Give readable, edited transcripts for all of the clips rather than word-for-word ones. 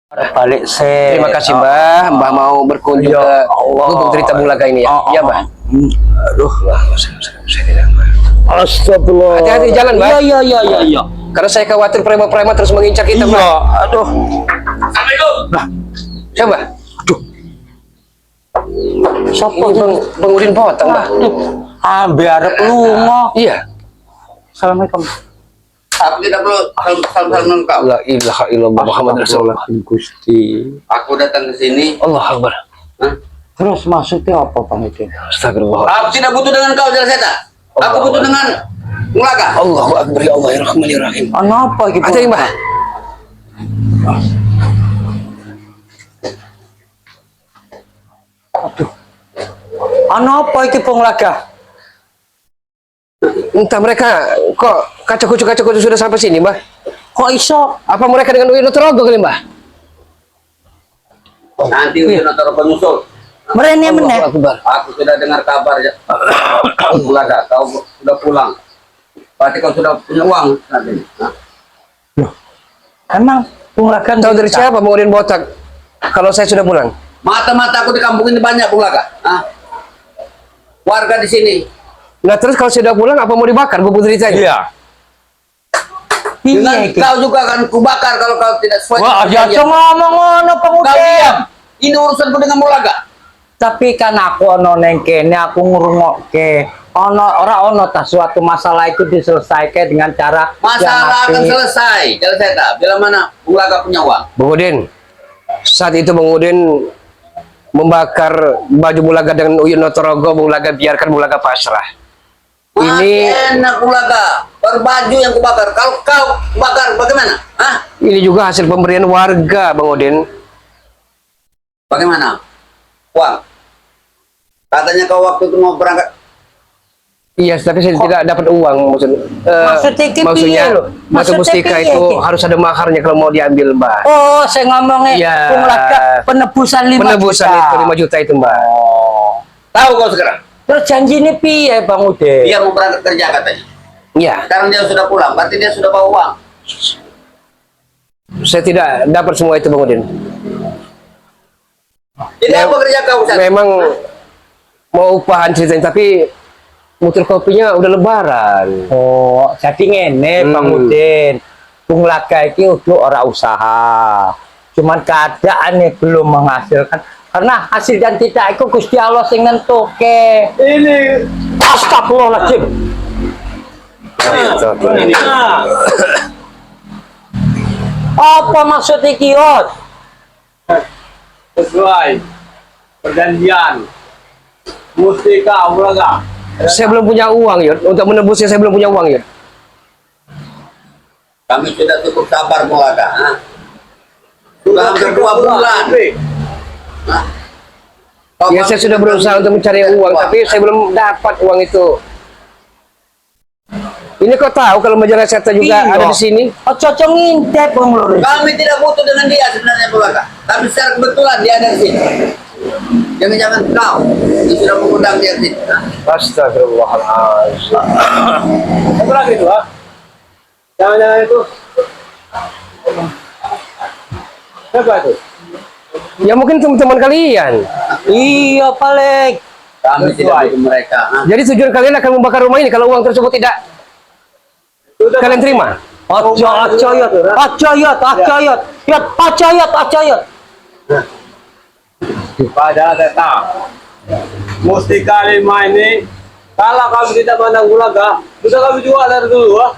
Balik Terima kasih Mbah, Mbah mau berkunjung Ya ke Allah. Gubuk Cerita Bulaga ini ya. Iya Mbah. Aduh. Astagfirullah. Astagfirullah. Hati-hati di jalan Mbah. Iya. Karena saya khawatir preman-preman terus mengincar kita Iya. Mbah. Aduh. Assalamualaikum. Nah, siapa? Aduh. Sopo Ini Bang Udin potong Mbah. Biar lunga. Iya. Assalamualaikum. Aku tidak perlu salam kau. La ilaha illallah Muhammad Rasulullah. Gusti. Aku datang ke sini. Allah Akbar. Hah? Terus maksudnya apa Bang Udin? Astagfirullah. Aku tidak butuh dengan kau, Jalaseta. Aku butuh dengan Bulaga. Allahu Akbar ya Allah ya Rahman ya Rahim. Apa iki? Hati Mbah. Aduh. Apa iki Bulaga? Entah mereka kok kaca-kucu sudah sampai sini Mbah. Kok iso? Apa mereka dengan Uyun Torogo kali Mbah? Nanti ujian atau penyusul. Merene meneh. Allahu Akbar. Aku sudah dengar kabar ya. Bulaga, kau sudah pulang. Berarti kau sudah punya uang saat ini. Hah? Emang Bulaga Tahu dari siapa Bang Udin botak? Kalau saya sudah pulang. Mata-mata aku di kampung ini banyak Bulaga. Hah? Warga di sini. Nah terus kalau sudah pulang apa mau dibakar Gubuk Ceritanya? Iya. Dengan Iya iki. kau juga akan kubakar kalau kau tidak sesuai. Wah, dengan aja ngomong ngono Bang Kau Udin. diam. Ini urusanku dengan Bulaga. Tapi kan aku ono neng kene, aku ngrungokke ora ono ta suatu masalah itu diselesaikan dengan cara Masalah yang akan apik. selesai. Jalaseta, bila mana Bulaga punya uang. Bang Udin, saat itu Bang Udin membakar baju Bulaga dengan Uyun Torogo, Bulaga biarkan Bulaga pasrah. Ini Ini enak Bulaga, berbaju yang kubakar. Kalau kau bakar bagaimana? Hah? ini juga hasil pemberian warga Bang Udin. Bagaimana? Uang. Katanya kau waktu itu mau berangkat. Iya, tapi saya tidak dapat uang maksudnya piye lho? batu Maksudnya mustika piye itu iki? harus ada maharnya kalau mau diambil Mbak. Oh, saya ngomongnya Iya. Bulaga penebusan 5 Penebusan juta. itu 5 juta itu Mbak. Tahu kau sekarang? Terus janjinya piye Bang Udin? Dia mau berangkat kerja katanya. Iya, Sekarang dia sudah pulang, berarti dia sudah bawa uang. saya tidak dapat semua itu Bang Udin. Jadi apa kerja kau sekarang? Memang mau upahan ceritanya, tapi muter kopinya udah lebaran. Oh, jadi ngene Bang Udin. Bulaga iki udah ora usaha. Cuman keadaannya belum menghasilkan. Karena hasil dan tidak itu Gusti Allah sing nentuke. Ini astagfirullahaladzim. Apa maksud iki, Ot? Sesuai perjanjian mustika Bulaga. Saya belum punya uang Yud, untuk menebusnya saya belum punya uang Yud. Kami sudah cukup sabar Bulaga. Hah? Sudah hampir 2 bulan. Hah? Kau Ya saya sudah berusaha untuk mencari uang, tapi saya belum dapat uang itu. Ini kok tahu kalau majalah Seta juga Iya. ada di sini? Oh, cocok ngintip Bang Lur. Kami tidak butuh dengan dia sebenarnya Bulaga. Tapi secara kebetulan dia ada di sini. Jangan-jangan kau yang sudah mengundang dia di sini. Hah? Astagfirullahaladzim. Apa lagi itu, ha? Jangan-jangan itu. Siapa itu? Ya mungkin teman-teman kalian. Iya, paling. Kami tidak butuh mereka. Hah? Jadi tujuan kalian akan membakar rumah ini kalau uang tersebut tidak Sudah kalian terima. Ojo, ojo, yot, ojo, yot, ojo, yot, yot, ojo, yot, ojo, yot. pada tetap mustika 5 ini kalau kami tidak pandang Bulaga sudah kami jual dari dulu, ha?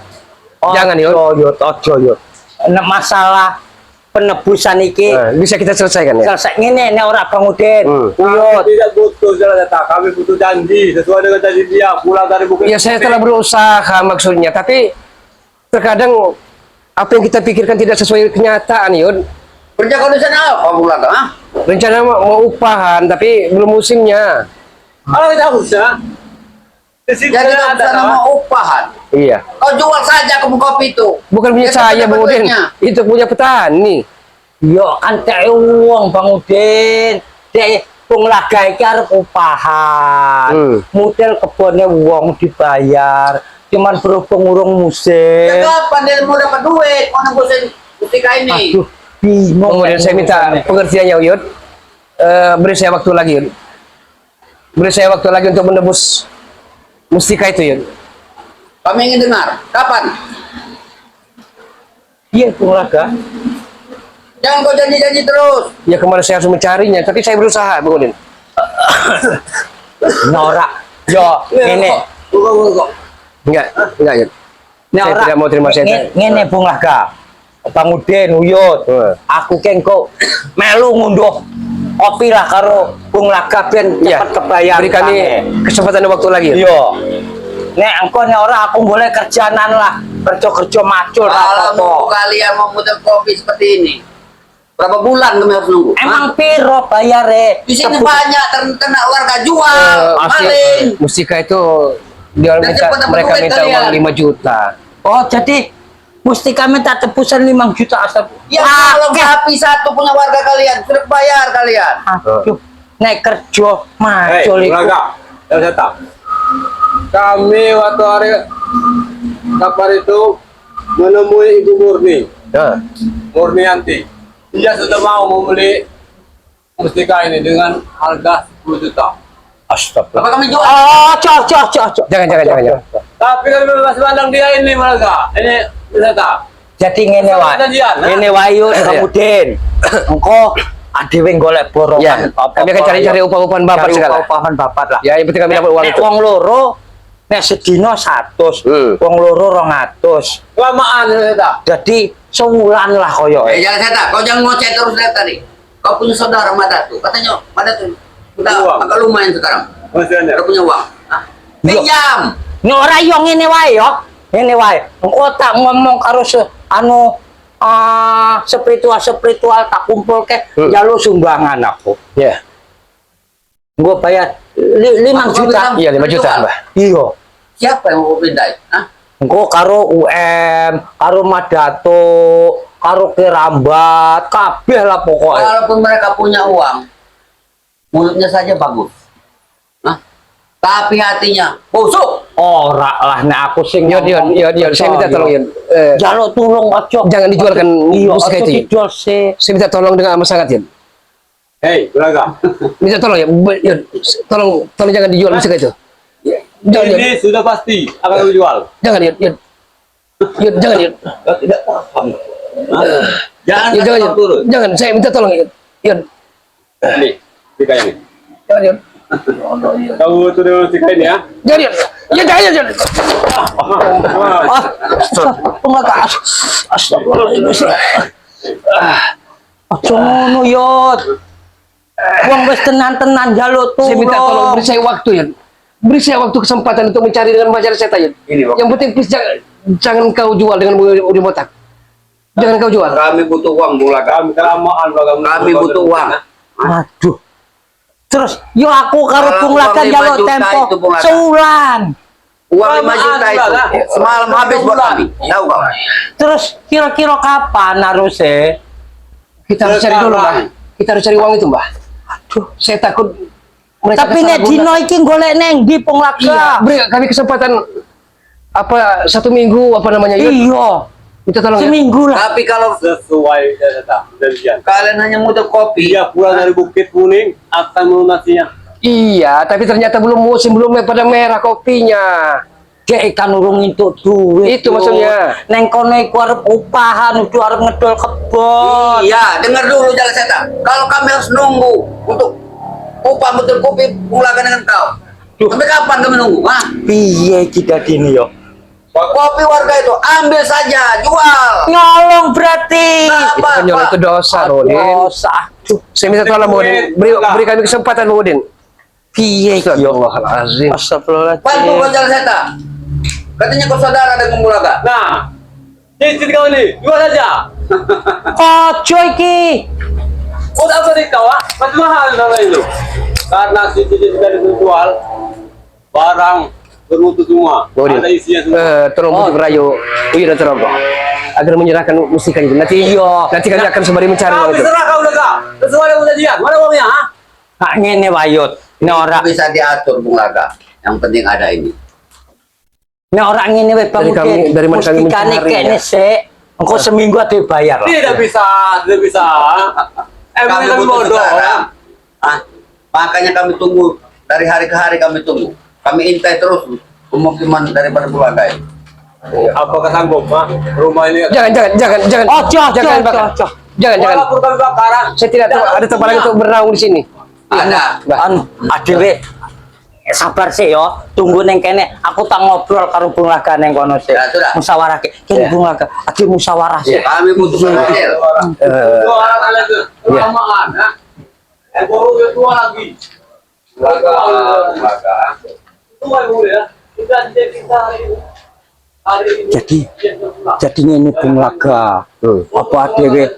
Jangan, Yot. Ojo, yot, ojo, yot. Nah, masalah penebusan iki Bisa kita selesaikan ya. selesai ngene nek ora Bang Udin. Kami Uyut. tidak butuh jalan tetap, kami butuh janji sesuai dengan janji dia pulang dari bukit. Ya saya telah berusaha maksudnya, tapi terkadang apa yang kita pikirkan tidak sesuai kenyataan Yud. Kerja kau di sana apa Bulaga? Hah? Rencana mau upahan tapi belum musimnya. Kalau kita usah di sini Jadi kau ada di sana mau upahan. Iya. Kau jual saja kebun kopi itu. Bukan punya Ya, saya dapat Bang Udin, duitnya. itu punya petani. Yo antek uang Bang Udin. Dek Bulaga iki arep upahan. Model kebone wong dibayar. Cuman berhubung urung Ya musim. kapan dia mau dapat duit? Mau nembusin mustika ini? Aduh, bingung. Kemudian saya minta pengertiannya Uyut. Beri saya waktu lagi Uyut. Beri saya waktu lagi untuk menebus mustika itu Uyut. Kami ingin dengar. Kapan? Iya, Bung Laga. Jangan kau janji-janji terus. Ya kemarin saya harus mencarinya, tapi saya berusaha Bung Udin. Norak. Yo, ini. Enggak Uyut. Saya tidak mau terima setan. Ngene Bung Laga. Bang Udin, Uyut. Aku kengko melu ngunduh kopi lah karo Bung Laga ben Iya, cepet kebayar. beri kami kesempatan dan waktu lagi. Iya. Nek engko nek ora aku boleh kerjaanan lah. Kerja-kerja macul Kalau mau apa. kalian mau muter kopi seperti ini, berapa bulan kami harus nunggu? Emang piro bayare? Di sini banyak terkena warga jual, Asli, maling. mustika itu dia Dan minta, cepat dapat mereka duit minta kalian. uang 5 juta. Oh, jadi mesti kami tak tebusan 5 juta asal. Ya kalau sapi satu punya warga kalian, sudah bayar kalian. Aduh, nek kerja Hei, macul iku. Laga, saya tak. Kami waktu hari kapan itu menemui Ibu Murni, Nah, Murnianti. Dia sudah mau membeli mustika ini dengan harga 10 juta. Astagfirullah. Apa kami jual? Oh, cok. jangan. Tapi kan masih pandang dia ini Laga. Ini bisa tak? Jadi ngene wae. Perjanjian, ha? Ngene wae yuk Iya. Kamudin. Engko adewe golek borongan. Ya, kami akan cari-cari upah-upahan bapak Cari segala. upah-upahan bapak lah. Ya, yang penting kami dapat uang Nek itu. wong loro nek sedina 100, wong loro 200. Kelamaan saya tak. Jadi sewulan lah koyo. Jangan saya kau jangan ngoceh terus dari tadi. Kau punya saudara Madatu, katanya Madatu udah Uang. agak lumayan sekarang. Masih ada. Udah punya uang. Hah? Yo. Pinjam. Nek ora yo ngene wae yo. Ngene wae. Engko tak ngomong karo spiritual tak kumpulke jalur sumbangan aku. Ya, Gue bayar 5 Aku juta. bilang, iya 5 juta, Mbak. Iya. Siapa yang mau pindahin? Hah? Engko karo UM, karo Madato, karo Kerambat, kabeh lah pokoknya. Walaupun mereka punya uang, mulutnya saja bagus. Hah? Tapi hatinya busuk. Ora lah nek aku sing Yod, saya minta tolong Yod. Jaluk tulung ojo. Jangan dijualkan Iya, mustika ojo itu, Yud. dijual sih. Saya minta tolong dengan amat sangat Yod. Hei, Laga. Minta tolong ya, Yod. Tolong jangan dijual mustika itu. Jangan Yod. Ini sudah pasti akan dijual. Jangan Yod. Yod, jangan Yod. Kau tidak paham. Hah? Jangan Yod, jangan kau Yod. turun. Jangan, saya minta tolong Yod. Yod, Nih, mustika ini. jangan Yod. Kamu tuh dengan mustika ini ya. Jangan Yod. Ya jangan Yod. Ah, pengakas. Astagfirullahaladzim. Ojo ngono Yot. Wong wis tenan-tenan jaluk tulung. Saya minta tolong beri saya waktu Yod. Beri saya waktu kesempatan untuk mencari dengan pacar saya Yod. Ini, Bang. Yang penting please jangan kau jual dengan udah botak. Jangan kau jual. Kami butuh uang, Bulaga. Kami kelamaan Laga. Kami butuh uang. Aduh. Terus yo aku karo Kalau Bung Laga uang 5 jaluk juta tempo itu, Bung Laga. seulan. Uang 5 juta itu Bulaga. semalam habis buat kami. Tahu kau? Terus kira-kira kapan harusnya? Kita harus cari dulu, Mbak. Kita harus cari uang itu, Mbak. Aduh, saya takut mereka Tapi salah nek guna. dino iki golek neng di Bung Iya, Laga. beri kami kesempatan apa 1 minggu apa namanya Yud. Iya. Minta tolong ya. Seminggu lah. Tapi kalau Sesuai data janjian. kalian hanya muter kopi, Dia pulang dari Bukit Kuning akan melunasinya. Iya, tapi ternyata belum musim, belum pada merah kopinya. Dek ikan urung entuk duit. Itu Yud. maksudnya. Neng kono iku arep upahan, udah arep ngedol kebon. iya, dengar dulu jalan setan. Kalau kami harus nunggu untuk upah betul kopi Bulaga dengan kau. Sampai kapan kami nunggu? Hah? Piye kita dini yo? Kopi warga itu ambil saja, jual. Nyolong berarti. Itu kan nyolong itu dosa, Bang Udin. Dosa. Aduh, Saya minta tolong, Bang Udin. Beri kami kesempatan, Bang Udin. piye iki yo? Astagfirullahaladzim. Bantu kau Astagfirullahaladzim. jalan setan. Katanya kau saudara dengan Bulaga. Nah, cincin kau ini jual saja. Ojo iki. Oh, apa nih kau? Masih mahal nama itu. Karena cincin sudah dijual, barang bermutu semua. Bang Udin, Ada isinya semua. tolong bujuk rayu Uyun dan Terogo agar menyerahkan mustika itu. Nanti nanti kami akan sembari mencari Kau uang itu. terserah kau Laga. Sesuai dengan janjian. Mana uangnya? Ha? Kak ngene wayut. Nek ora Bisa diatur Bulaga. Yang penting ada ini. nek ora ngene wae Bang Dari kami- Udin. dari mana kami Mustikane mencari, kene ya? sik. Engko seminggu ada bayar. Tidak bisa, tidak bisa. Emang Kami kami butuh bodoh. sekarang. Makanya kami tunggu dari hari ke hari kami tunggu. Kami intai terus pemukiman daripada keluarga ini. Apakah sanggup, rumah ini? Jangan. Ojo. Jangan. Walaupun kami bakaran. Saya tidak tahu ada tempat lagi untuk bernaung di sini. Ada. Adewe sabar sih yo, tunggu neng kene. Aku tak ngobrol karo Bung Laga neng kono sih. Ya, sudah. Musyawarah ke. Kene Bung Laga, ade musyawarah sih. Kami butuh hasil. Dua orang kalian tuh, kelamaan, baru dua lagi. Tua dulu ya. Kita hari ini. Jadi ini Bung Laga. Apa adewe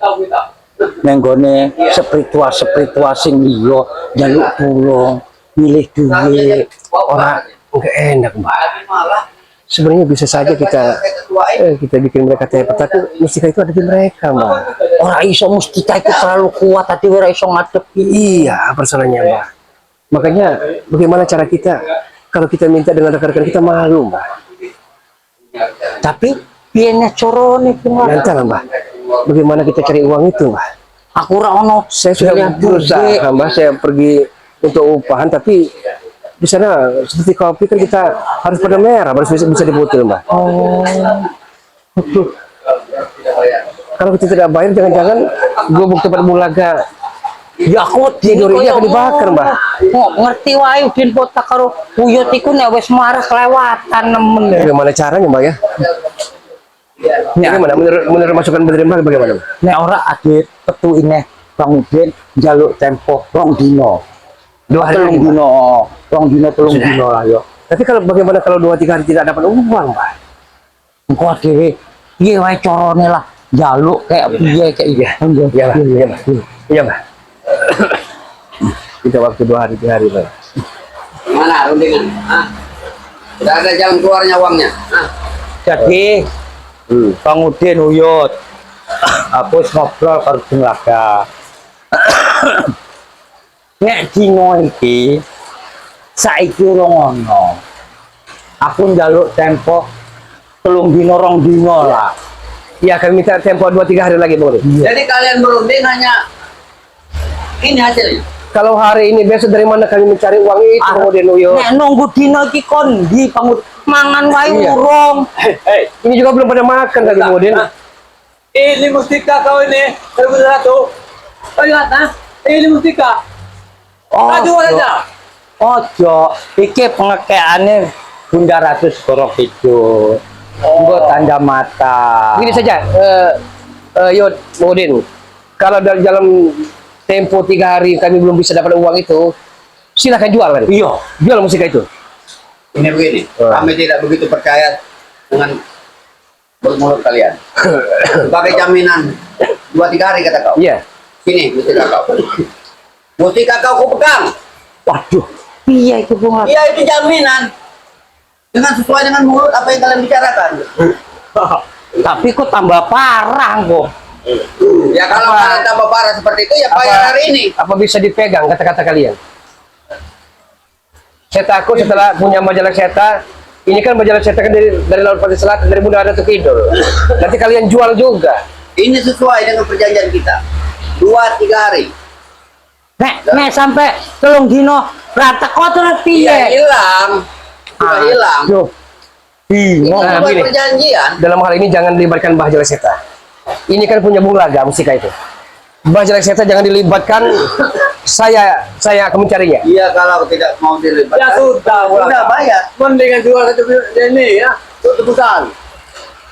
neng gone spiritual sing liya njaluk tulung, milih duit. Orang nggak enak, Mbak. Malah Sebenarnya bisa saja kita bikin mereka tepat, tapi mustika itu ada di mereka, Mbak. Ora iso mustika itu terlalu kuat, tadi ora iso ngadepi. Iya, persoalannya, Mbak. Makanya bagaimana cara kita kalau kita minta dengan rekan-rekan kita malu, Mbak. Tapi piye corone Bung Laga? Nanti lah, Mbak. Bagaimana kita cari uang itu, Mbak? Aku ora ono. Saya sudah berusaha, Mbak. Saya pergi untuk upahan, tapi di sana seperti kopi kan kita harus pada merah, baru bisa dibutuh, Mbak. Kalau kita tidak bayar, jangan-jangan gubuk tempat Bulaga. Ya aku Tidur ini akan dibakar, Mbak. Ngerti wae Udin Botak karo Uyut iku nek wis marah kelewatan nemen. Bagaimana caranya, Mbak ya? Bagaimana menurut masukan Menteri Mbak bagaimana? Nek ora ade petu ini Bang Udin njaluk tempo 2 dino. 2 hari lagi, Mbak. dino. 2 dino 3 dino lah yo. Tapi kalau bagaimana kalau 2-3 hari tidak dapat uang, Mbak? Engko dhewe piye wae carane lah njaluk kayak piye kayak iya. Iya, Mbak. Iya, Mbak. Iya, Mbak. Kita waktu 2 hari 3 hari, Mbak. mana rundingan? Sudah ada jalan keluarnya uangnya. Jadi Bang Udin Uyut aku wis ngobrol karo Bung Laga. Nek dino iki saiki ora ngono. Aku njaluk tempo 3 dino 2 dino lah. Iya, kami minta tempo 2-3 hari lagi, boleh. Jadi kalian berunding hanya ini hasilnya. Kalau hari ini besok dari mana kami mencari uang itu, kemudian Uyut? Nek nunggu dino iki kon ndi Bang Udin mangan wae Iya. urung. Ini juga belum pada makan kami kemudian. Ini mustika kau ini, 2001. Kau ingat, ini mustika. Maju aja. Ojo, iki pengekeane Bunda Ratu Segoro Kidul. Nggo tanda mata. Begini saja, Yud, Udin. Kalau dalam tempo 3 hari kami belum bisa dapat uang itu, silahkan jual kan? Iya. Jual musika itu. Ini begini, kami tidak begitu percaya dengan mulut kalian. Sebagai jaminan 2-3 hari kata kau. Iya. Sini mustika kau. Mustika kau ku pegang. Waduh, iya itu Bung Laga. Iya itu jaminan. Dengan sesuai dengan mulut apa yang kalian bicarakan. Tapi kok tambah parah kok. Ya kalau kalian tambah parah seperti itu ya bayar hari ini. Apa bisa dipegang kata-kata kalian? Saya takut setelah punya majalah cetak, ini kan majalah cetak kan dari Laut Pasir Selatan, dari Bunda Ratu Kidul. Nanti kalian jual juga. Ini sesuai dengan perjanjian kita. 2-3 hari. Nek sampai 3 dino rata kotor Iya piye? hilang. Sudah hilang. Aduh. Bingung. Nah, Sesuai begini. perjanjian. Dalam hal ini jangan dilibatkan Mbah Jaleseta. Ini kan punya Bung Laga musika itu. Mbah Jaleseta jangan dilibatkan. Saya akan mencarinya. Iya kalau tidak mau dilibatkan. Ya sudah, Sudah bayar. Mendingan jual satu ini ya, tebusan.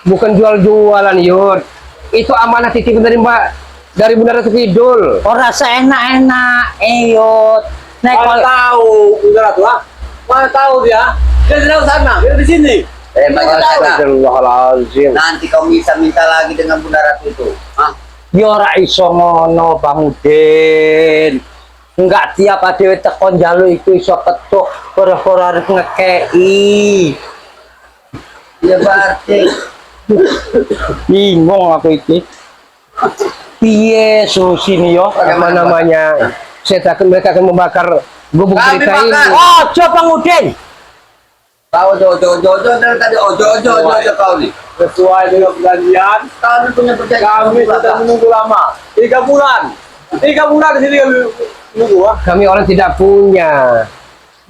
Bukan jual-jualan, Yud. Itu amanah titipan dari Bunda Ratu Kidul. Ora seenak-enak, Eyot. Nek Mana tahu, udah tuh, mana tahu dia? Dia tidak sana, dia di sini. Banyak sana. Astagfirullahaladzim. Nanti kau bisa minta lagi dengan Bunda Ratu itu. ya ora iso ngono Bang Udin. Enggak tiap adewe tekon njaluk iku iso ketuk ora arep ngekei. Ya berarti Bingung aku iki. Piye solusinya yo? Apa namanya? Saya takut mereka akan membakar gubuk Kami cerita ini. bakar. Oh, coba Bang Udin. Tahu ojo dari tadi ojo kau nih. Sesuai dengan perjanjian, Kau punya perjanjian. kami sudah menunggu lama. 3 bulan. 3 bulan di sini kami menunggu. Kami orang tidak punya.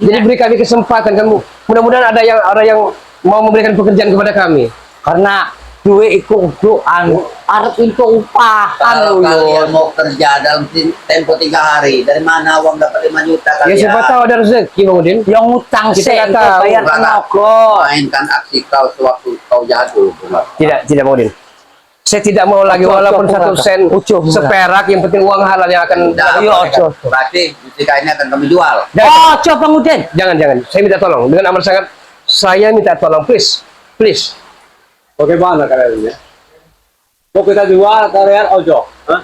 Jadi beri kami kesempatan kamu. Mudah-mudahan ada yang mau memberikan pekerjaan kepada kami. Karena duit ikut doan, arep itu upahan Kalau loh. kalian mau kerja dalam tempo 3 hari, dari mana uang dapat 5 juta Ya kalian? siapa tahu ada rezeki Bang Udin. Yang utang Kita sih, nggak engkau tahu. bayar tenaga. Mainkan aksi kau sewaktu kau jatuh. Tidak Bang Udin. Saya tidak mau lagi Ojo, walaupun ojo, 1 ojo. sen Ojo, ojo. seperak, yang penting uang halal yang akan Berarti mustika ini akan kami jual. Oh, coba Udin. Jangan. Saya minta tolong dengan amat sangat. Saya minta tolong, please. Bagaimana kalian ya? Mau kita jual kalian ojo? Hah?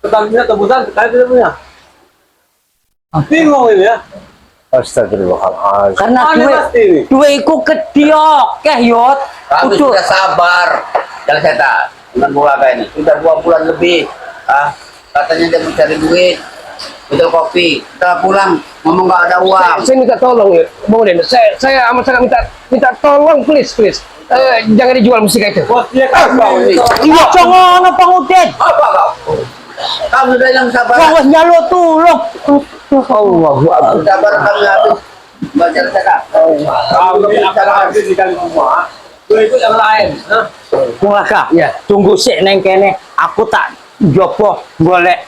Pertamina tebusan kalian tidak punya. Bingung ini ya. Astagfirullahaladzim. Karena Aneh pasti ini. duit iku kediok, yot. Kami Udah. sudah sabar. Jalan setan. Dengan Bulaga ini. Sudah 2 bulan lebih. Katanya dia mencari duit. Betul kopi. Setelah pulang, ngomong nggak ada uang. Saya minta tolong ya, Bang Udin. Saya amat sangat minta tolong, please. Jangan dijual musik itu. Bosnya kan kau ini. Iya, jangan apa Udin. Apa kau? Kamu sudah bilang sabar. Wah, wah, nyalo tulung. Allahu Akbar. Sabar kami habis. Baca setan. Kami akan habis di kali semua. Itu yang lain. Hah? Mulaka. Ya. Tunggu sik neng kene. Aku tak jopo golek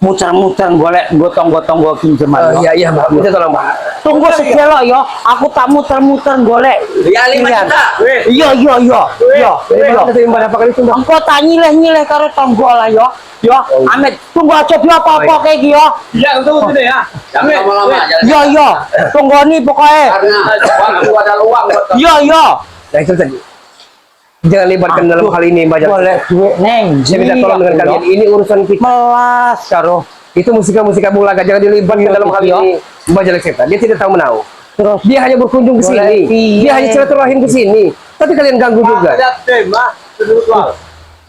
muter-muter golek gotong-gotong gua pinjaman. Iya, Mbak. Minta tolong, Mbak. Tunggu sekelo yo. Aku tak muter-muter golek. Ya 5 juta. Iya. Ada terima berapa kali itu, Mbak? Engkau tak nyileh-nyileh karo tonggo lah yo. Yo, Amit, tunggu aja dia apa-apa kayak gini yo. Ya, tunggu sini ya. Jangan lama-lama. Yo, tunggu nih pokoknya. Karena waktu ada uang buat kamu. Yo. Nah, itu tadi. Jangan libatkan dalam hal ini, Mbak. Boleh duit neng. Saya minta tolong dengan kalian. Ini urusan kita. Melas karo. Itu musika Bulaga. Jangan dilibatkan dalam hal ini, Mbak Jalek Seta. Dia tidak tahu menau. Terus Dia hanya berkunjung ke sini. Boleh, Dia hanya silaturahim ke sini. Tapi kalian ganggu juga. Lihat tema spiritual.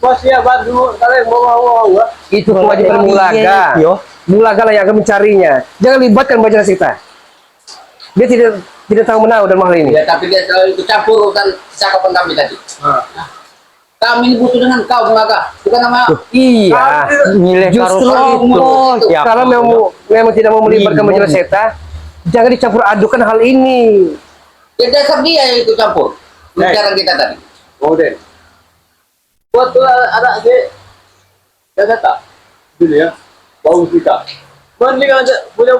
Bosnya bantu kalian mau. Itu kewajiban Bulaga. Yo. Bulaga lah yang akan mencarinya. Jangan libatkan Mbak Jalek Seta. Dia tidak tahu menau dalam hal ini. Ya, tapi dia selalu ikut campur urusan cakapan kami tadi. Kami ini butuh dengan kau, Bulaga. Bukan nama. Iya. Nyileh karo Justru itu. itu. Ya, Kalau memang tidak mau melibatkan Mbak Jalek Seta, jangan dicampur adukan hal ini. Ya dasar dia yang ikut campur. Bicara kita tadi. Kemudian. Buat ada sih. Ya kata. Ini ya. Bau kita. Mending aja punya.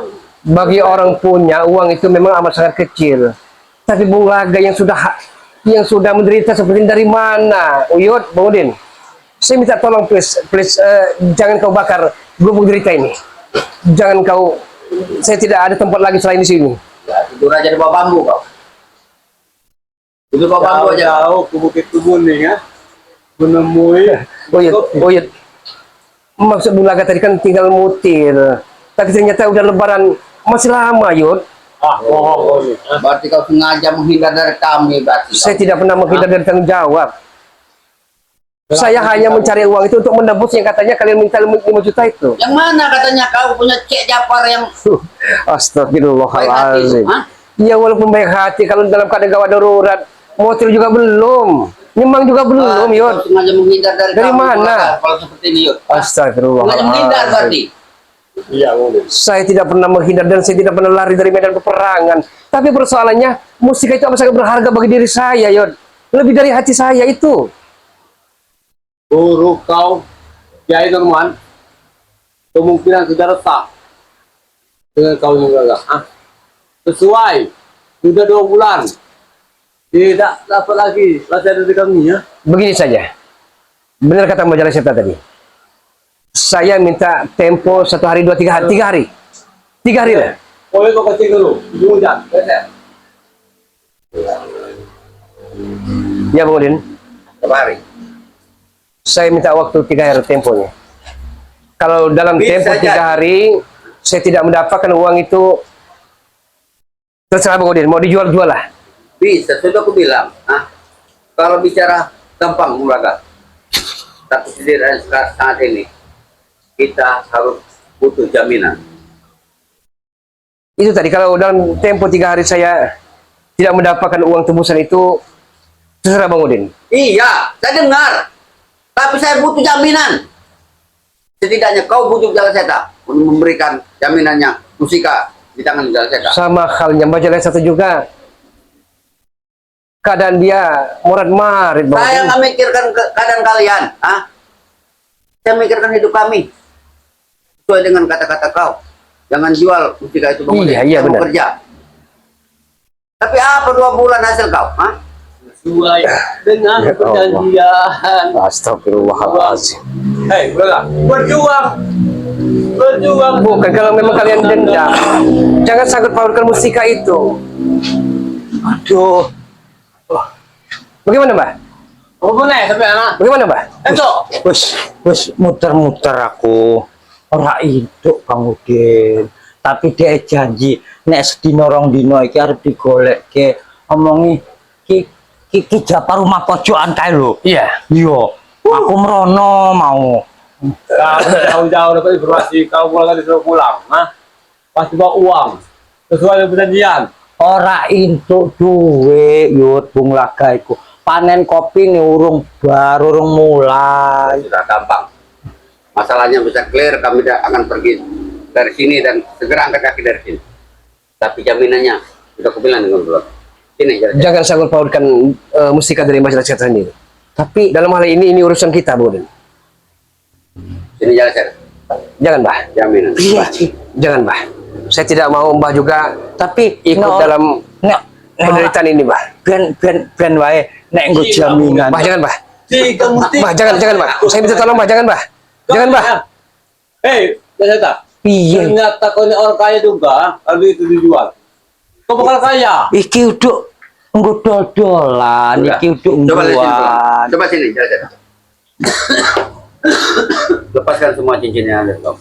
Bagi orang punya uang itu memang amat sangat kecil. Tapi Bulaga yang sudah menderita seperti ini dari mana? Uyut, Bang Udin. Saya minta tolong please, jangan kau bakar gubuk derita ini. Jangan kau. Saya tidak ada tempat lagi selain di sini. Ya, tidur aja di bawah bambu kau. Tidur bawah bambu aja. Jauh ke Bukit Kebun nih ya. Menemui. Uyut. Maksud Bulaga tadi kan tinggal mutir. Tapi ternyata udah lebaran masih lama, Yud. Oh. Berarti kau sengaja menghindar dari kami berarti. Saya tidak pernah menghindar dari tanggung jawab. Saya hanya mencari uang itu untuk menebus yang katanya kalian minta 5 juta itu. Yang mana katanya kau punya cek Japar yang Astagfirullahaladzim. Hah? Ya walaupun baik hati, kalau dalam keadaan gawat darurat, motor juga belum, nyemang juga belum, Yud. Kau sengaja menghindar dari Dari kami, mana? Bulaga, kalau seperti ini, Yud. Sengaja menghindar berarti. Astagfirullahaladzim. Iya, boleh. Saya tidak pernah menghindar dan saya tidak pernah lari dari medan peperangan. Tapi persoalannya, musik itu amat sangat berharga bagi diri saya, Yud. Lebih dari hati saya itu. Guru kau, Kiai Norman, kemungkinan sudah retak dengan kau yang gagal. Sesuai, sudah 2 bulan, tidak dapat lagi latihan dari kami ya. Begini saja. Benar kata Mbak Jalek Seta tadi. Saya minta tempo 1 hari, 2, 3 hari. 3 hari. 3 hari lah. Boleh kau kecil dulu, hujan, benar. Ya, Bang Udin. Berapa hari? Saya minta waktu 3 hari temponya. Kalau dalam Bisa tempo 3 jadi. hari saya tidak mendapatkan uang itu, terserah Bang Udin, mau dijual-jual lah. Bisa, sudah aku bilang. Kalau bicara gampang, Bulaga. Tapi saat ini, kita harus butuh jaminan. Itu tadi, kalau dalam tempo 3 hari saya tidak mendapatkan uang tebusan itu, terserah Bang Udin. Iya, saya dengar. Tapi saya butuh jaminan. Setidaknya kau butuh Jala Seta untuk memberikan jaminannya Mustika di tangan Jala Seta. Sama halnya Mbak Jala Seta juga. Keadaan dia morat-marit Bang Saya Udin. nggak mikirkan keadaan kalian, ah. Saya mikirkan hidup kami. Sesuai dengan kata-kata kau. Jangan jual Mustika itu Bang Udin. Iya, iya, Saya mau benar. kerja. Tapi apa 2 bulan hasil kau? Hah? Sesuai dengan Ya Allah. perjanjian. Astagfirullahaladzim. Hei, Bulaga, berjuang. Berjuang. Bukan, kalau memang kalian dendam, jangan sangkut pautkan Mustika itu. Aduh. Bagaimana Mbak? Apa benar sampai anak? Bagaimana Mbak? Esok. Wes muter-muter aku. Ora itu Bang Udin. Tapi dia janji nek sedina rong dino iki arep digolekke omongi ki Japar rumah pojokan kae lho. Iya. Iya. Aku merono mau. Jauh-jauh dapat informasi kau pulang disuruh pulang, nah pasti bawa uang sesuai dengan perjanjian. Ora entuk duwe yut Bung Laga iku. Panen kopi nih urung mulai. Sudah gampang. Masalahnya bisa clear, kami akan pergi dari sini dan segera angkat kaki dari sini. Tapi jaminannya sudah aku bilang dengan Bulog. Sini, Jala Seta. Jangan sangkut pautkan Mustika dari Mbak Jala Seta sendiri. Tapi Dalam hal ini urusan kita Bang Udin. Sini Jala Seta. Jangan Mbah. Jaminan. iya sih. Jangan Mbah. Saya tidak mau Mbah juga Tapi ikut dalam nek penderitaan ini Mbah. ben wae nek nggo jaminan. Mbah jangan Mbah. Jika mesti. Mbah jangan Mbah. Saya minta tolong Mbah, jangan Mbah. Jangan Mbah. Hei, Jala. Piye? Ternyata kau ini orang kaya juga, kalau itu dijual. Kau bakal kaya. Iki uduk nggo dodolan, Udah. iki uduk Coba lihat sini, Bulog. nggoan. Coba sini, Jala Seta. Lepaskan semua cincinnya ada, Bulog.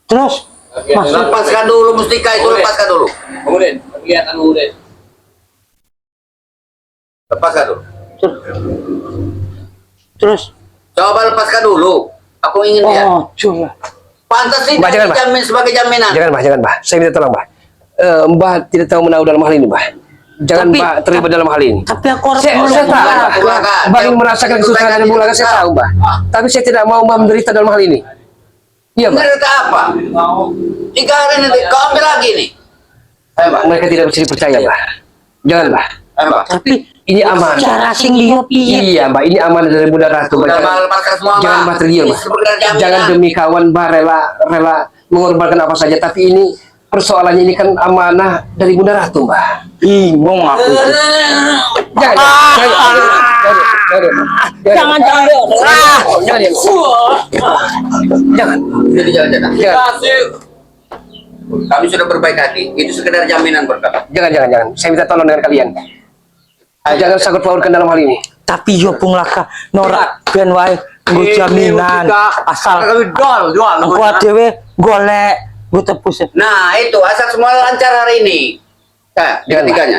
Terus maksud Lepaskan dulu Mustika itu, lepaskan dulu. Kemudian, kegiatan kemudian. Lepaskan dulu. terus Coba lepaskan dulu. Aku ingin lihat. oh, cuma. Pantas tidak Mbak, jangan, Mbak. dijamin sebagai jaminan. Jangan Mbah. Saya minta tolong Mbah. Mbah tidak tahu menahu dalam hal ini Mbah. Jangan Tapi- Mbah terlibat dalam hal ini. Tapi aku harus Saya tahu. Bulaga. Mbah ingin merasakan kesusahan dari Bulaga, saya tahu Mbah. Tapi saya tidak mau Mbah menderita dalam hal ini. Iya Mbah. Menderita apa? 3 hari nanti kau ambil lagi nih. Ayo, Mbak. Mereka tidak bisa dipercaya Mbah. Jangan Mbah. Ayo, Mbak. Tapi Ini aman. cara sing liya piye? Iya Mbah, ini aman dari Bunda Ratu. Udah, Mbah. Mbak, lepaskan semua, Mbak. Jangan Mbah tergiur Ini Mbah. sebenarnya jaminan. Jangan demi kawan Mbah rela mengorbankan apa saja. Tapi ini persoalannya ini kan amanah dari Bunda Ratu Mbah. Bingung aku. Jangan. Jangan jangan. Jangan. Jadi Jala Seta. Jangan. Kasih. Kami sudah berbaik hati. Itu sekedar jaminan berkata. Jangan. Saya minta tolong dengan kalian. Jangan sangkut pautkan dalam hal ini. Tapi yo Bung Laga norak ben wae nggo jaminan asal kami jual. aku dhewe golek nggo tebus. Nah, itu asal semua lancar hari ini. Nah, Jangan, Mbah. tiganya.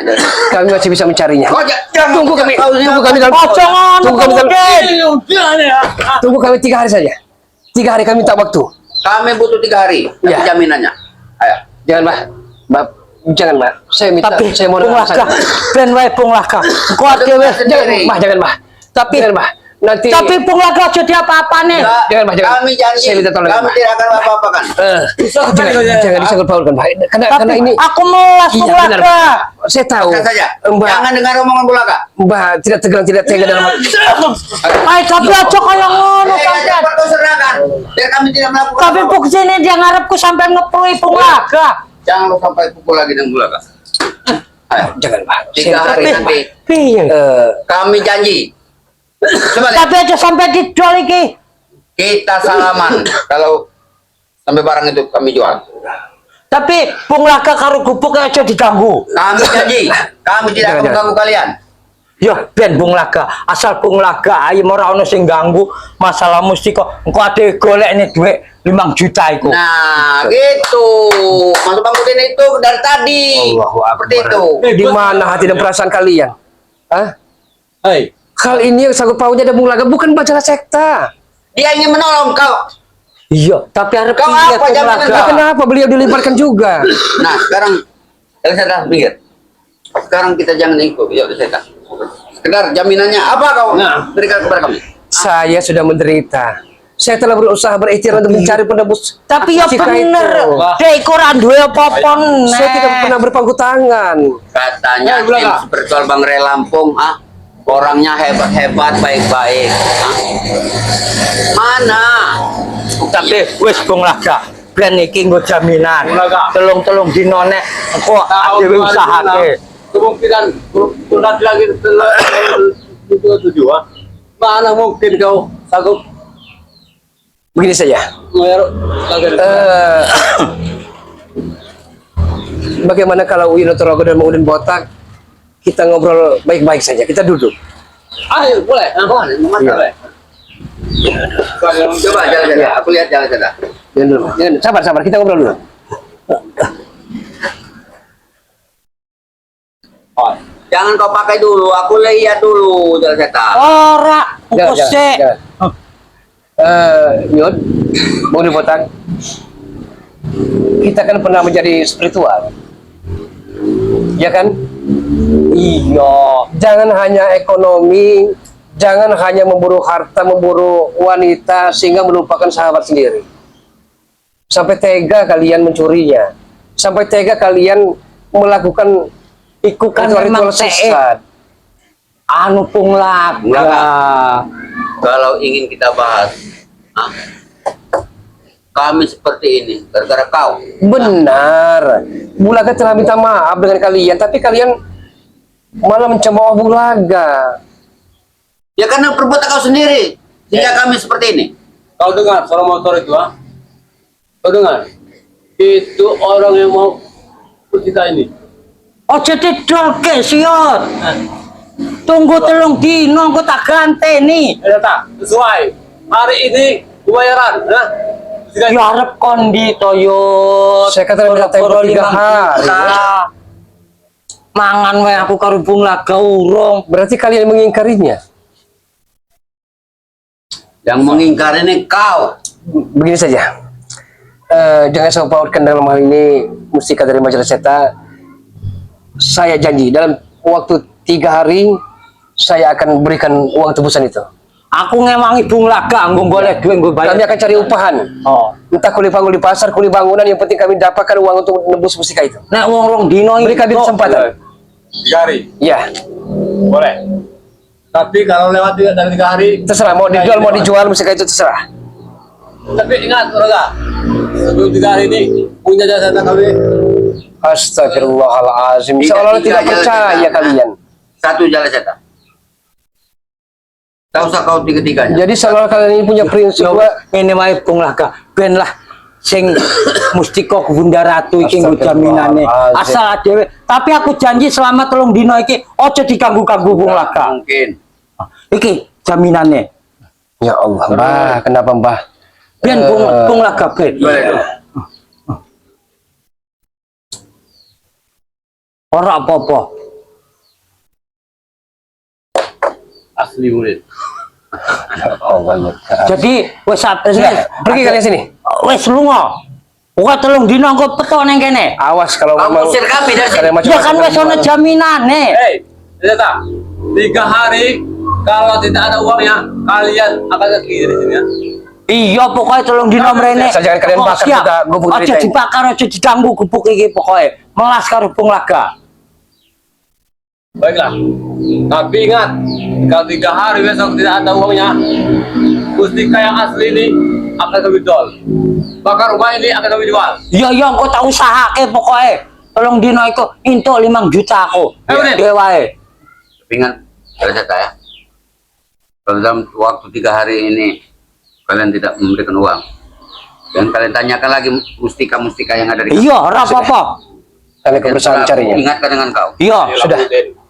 Kami masih bisa mencarinya. Oh, Tunggu kami. Kau ini Tunggu kami dalam. Pocongan, Tunggu kami dalam. ya. Tunggu kami 3 hari saja. 3 hari kami minta waktu. Kami butuh 3 hari. Tapi Iya. jaminannya. Ayo. Jangan Mbah. Jangan Mbah. Saya minta. Tapi Saya mau Bung Laga ben wae Bung Laga. Engko dhewe Jangan Mbah. Jangan Mbah. Nanti. tapi Bung Laga aja dia apa-apane. Jangan, Mbak, jangan. Kami janji. Saya minta tolong, Kami Mbak. tidak akan apa-apakan. Jangan disangkut pautkan Mbah. Karena ini. aku melas Iya Bung benar. Laga. Saya tahu. Kata saja. Mbah. Jangan dengar omongan Bulaga. Mbah tidak tegang, tidak tega dalam hal. Ay, tapi aja kaya ngono Eh, sampean. cepat kau serahkan. Biar kami tidak melakukan. Tapi apa-apa. buksine dia ngarepku sampai ngepui Bung Laga. Jangan lo sampai pukul lagi dengan Bulaga. Ayo. Jangan Mbah. 3 hari Tapi nanti. piye? Kami janji. Coba lihat. Tapi aja sampai didol iki. Kita salaman kalau sampai barang itu kami jual. Tapi Bung Laga karo gubuk aja diganggu. Kami janji. Kami tidak akan Jangan. mengganggu kalian. Ya ben Bung Laga, asal Bung Laga ayo ora ono sing ganggu masalah Mustika. Engko ade golekne dhuwit 5 juta iku. Nah, gitu. Masuk Bang Udin itu dari tadi. Allahu Akbar. Seperti itu. Di mana hati dan perasaan kalian? Hah? Hei, Hal ini yang sangkut pautnya ada Bung Laga, bukan Bacara Sekta. Dia ingin menolong kau. Iya, tapi arep Kau piye apa Bung jaminan Laga? kau? Kenapa beliau dilibatkan juga? Nah, sekarang saya sudah pikir. Sekarang kita jangan ikut, ya saya tak. Sekedar jaminannya apa kau berikan kepada kami? Saya sudah menderita. Saya telah berusaha berikhtiar untuk mencari penebus. Tapi ya mustika bener, itu. dek koran duwe apa-apa Saya tidak pernah berpangku tangan. Katanya Ya, belakang. tim spiritual Bang Ray Lampung, orangnya hebat-hebat, baik-baik. Mana? Tapi wis Bung Laga, ben iki nggo jaminan. Bung Laga. Telung dino nek engko dhewe usahake. Kemungkinan berat lagi tujuh. Mana mungkin kau sanggup Begini saja. bayar lagi? Eh, bagaimana kalau Wino Torogo dan Mang Udin botak, kita ngobrol baik-baik saja. Kita duduk. Ayo boleh. Boleh, boleh. Coba jalan-jalan. Aku lihat jalan-jalan. Jangan dulu. Sabar. Kita ngobrol dulu. Jangan kau pakai dulu, aku lihat dulu jalan-jalan. Ora, engko sik. Yud, Mang Udin botak, kita kan pernah menjadi spiritual, ya kan? Iya. Jangan hanya ekonomi, jangan hanya memburu harta, memburu wanita sehingga melupakan sahabat sendiri. Sampai tega kalian mencurinya, sampai tega kalian melakukan Iku kan memang sesat. anu Bung Laga. Kalau ingin kita bahas, kami seperti ini gara-gara kau. Benar, Bulaga telah minta maaf dengan kalian, tapi kalian malah mencemooh Bulaga. Ya karena perbuatan kau sendiri sehingga kami seperti ini. Kau dengar suara motor itu, Kau dengar? Itu orang yang mau kita ini. Ojo didolke siot. Tunggu telung dino engko tak ganteni. Tak sesuai. Hari ini pembayaran, Ya arep kondi to yo. Saya kata minta tempo 3 hari. Mangan wae aku karo Bung Laga urung. Berarti kalian mengingkarinya. Yang mengingkar ini kau. Begini saja, jangan saya pautkan dalam hal ini mustika dari Majalah Seta. Saya janji dalam waktu 3 hari saya akan berikan uang tebusan itu. Aku ngewangi Bung Laga nggo golek duit nggo bayar. Kami akan cari upahan. Oh. Entah kuli panggul di pasar, kuli bangunan, yang penting kami dapatkan uang untuk menebus mustika itu. Nek wong rong dino Beri kami kesempatan. 3 hari. Ya, Boleh. Tapi kalau lewat dari 3 hari, terserah mau dijual mustika itu terserah. tapi ingat, Raga, sebelum 3 hari ini punya jasa kami. Astagfirullahaladzim. Seolah-olah tidak percaya kalian. Satu jalan seta. Tak usah kau tiga-tiganya. Jadi seolah kalian ini punya prinsip. Ini wae Bung Laga, ben lah sing mustika Bunda Ratu iki nggo jaminane. Asal dhewe. Tapi aku janji selama 3 dino iki aja diganggu-ganggu Bung Laga. Mungkin. Iki jaminane. Ya Allah, Mbah, kenapa Mbah? Ben Bung Laga ben. Boleh dong. Ora apa-apa. Asli murid. Allah. Jadi wis Pergi kalian sini. wis lunga. Pokoke 3 dino engko peto ning kene. Awas kalau Kau memang usir kami dari sini. kalian Ya kan wis ana jaminane. Hei, ternyata 3 hari kalau tidak ada uangnya, kalian akan pergi dari sini ya. Iya pokoknya 3 dino mrene. Asal jangan kalian bakar Siap. juga gubuk Aja cerita ini. dibakar, aja diganggu gubuk iki pokoknya. Melas karo Bung Laga. Baiklah. Tapi ingat, kalau 3 hari besok tidak ada uangnya, mustika yang asli ini akan kami jual. Bakar rumah ini akan kami jual. Iya iya engko tak usahake pokoknya. 3 dino iku entuk 5 juta aku. Udah. Dhewe wae. Tapi ingat jalan seta ya. Kalau dalam waktu 3 hari ini kalian tidak memberikan uang, dan kalian tanyakan lagi mustika-mustika yang ada di Iya, ora apa-apa. kalian keberusahaan Aku carinya. ingatkan dengan kau. Iya, Sudah.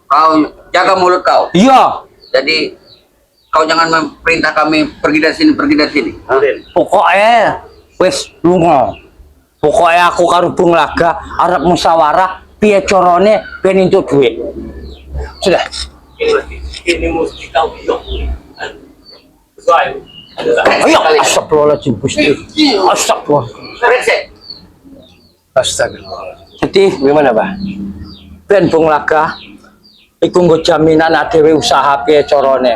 Kau jaga mulut kau. iya. Jadi kau jangan memerintah kami pergi dari sini, pergi dari sini. Pokoknya wis lunga. Pokoknya aku karo Bung Laga arep musyawarah piye carane ben entuk duit. Sudah. Ini mustika uyuh. Sesuai. Ayo, astagfirullahaladzim Gusti. Astagfirullah. Resek. Astagfirullah. Jadi Bagaimana, Bah? ben Bung Laga iku nggo jaminan adewe usaha piye carane.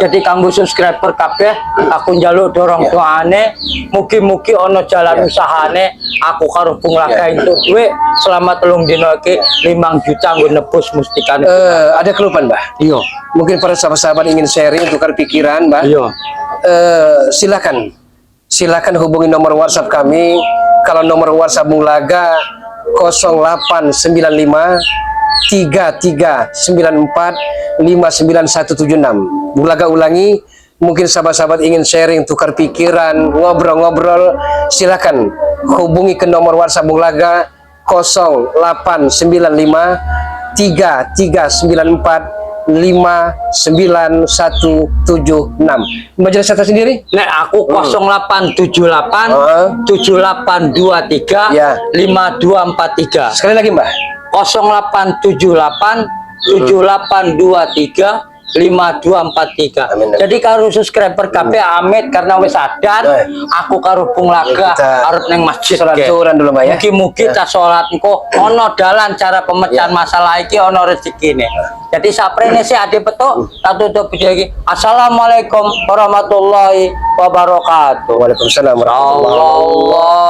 Jadi kanggo subscriber kabeh aku njaluk dorong doane mugi-mugi ana jalan usahane aku karo Bung Laga entuk duit selama 3 dina iki 5 juta nggo nebus mustikane. Ada kelupaan, Mbah. Iya. Mungkin para sahabat-sahabat ingin sharing, tukar pikiran, Mbah. Iya. Silakan hubungi nomor WhatsApp kami. Kalau nomor WhatsApp Bung Laga 0895 3394 59176. Bung Laga ulangi, mungkin sahabat-sahabat ingin sharing, tukar pikiran, ngobrol-ngobrol, silakan hubungi ke nomor WhatsApp Bung Laga 0895 3394 59176. Majelis Sata sendiri? Nek aku 0878 7823 Ya. 5243. Sekali lagi, Mbah. 0878 7823 5243. Amin. Jadi karo subscriber kabeh amit karena wis sadar aku karo Bung Laga Kita arep neng masjid. sholat Ge. zuhuran dulu, Mbak, ya. Mugi-mugi ta salat engko ana dalan cara pemecahan masalah iki ana rezekine. Jadi saprene sih ade petuk tak tutup video iki. Assalamualaikum warahmatullahi wabarakatuh. Waalaikumsalam warahmatullahi wabarakatuh. Allah